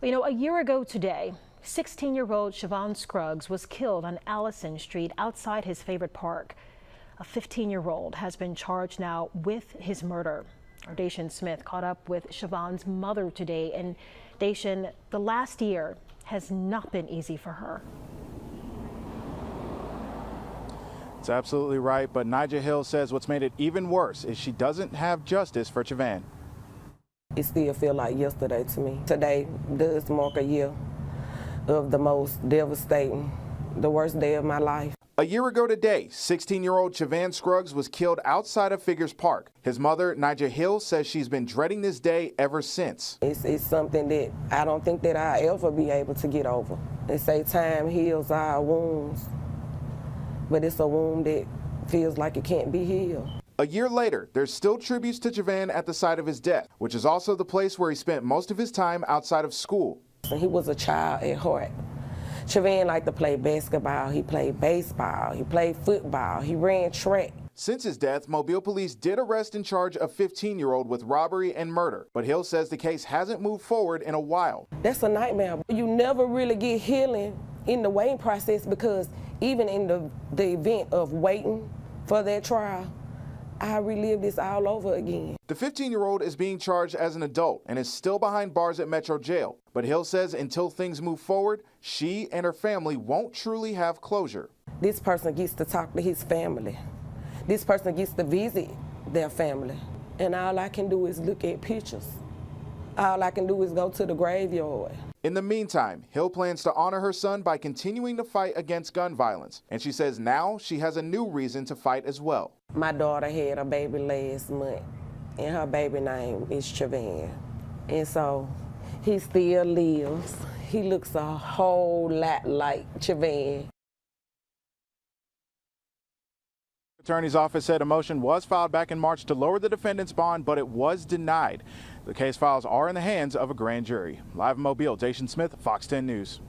You know, a year ago today, 16-year-old Chavan Scruggs was killed on Allison Street outside his favorite park. A 15-year-old has been charged now with his murder. Our Dacian Smith caught up with Chavan's mother today, and Dacian, the last year has not been easy for her. It's absolutely right, but Nigel Hill says what's made it even worse is she doesn't have justice for Chavan. It still feels like yesterday to me. Today does mark a year of the most devastating, the worst day of my life. A year ago today, 16-year-old Chavan Scruggs was killed outside of Figures Park. His mother, Nigel Hill, says she's been dreading this day ever since. It's something that I don't think that I'll ever be able to get over. They say time heals our wounds, but it's a wound that feels like it can't be healed. A year later, there's still tributes to Chavan at the site of his death, which is also the place where he spent most of his time outside of school. He was a child at heart. Chavan liked to play basketball, he played baseball, he played football, he ran track. Since his death, Mobile police did arrest and charge a 15-year-old with robbery and murder, but Hill says the case hasn't moved forward in a while. That's a nightmare. You never really get healing in the waiting process, because even in the event of waiting for that trial, I relive this all over again. The 15-year-old is being charged as an adult and is still behind bars at Metro Jail. But Hill says until things move forward, she and her family won't truly have closure. This person gets to talk to his family. This person gets to visit their family. And all I can do is look at pictures. All I can do is go to the graveyard. In the meantime, Hill plans to honor her son by continuing to fight against gun violence. And she says now she has a new reason to fight as well. My daughter had a baby last month, and her baby name is Chavan. And so he still lives. He looks a whole lot like Chavan. Attorney's office said a motion was filed back in March to lower the defendant's bond, but it was denied. The case files are in the hands of a grand jury. Live in Mobile, Dacian Smith, Fox 10 News.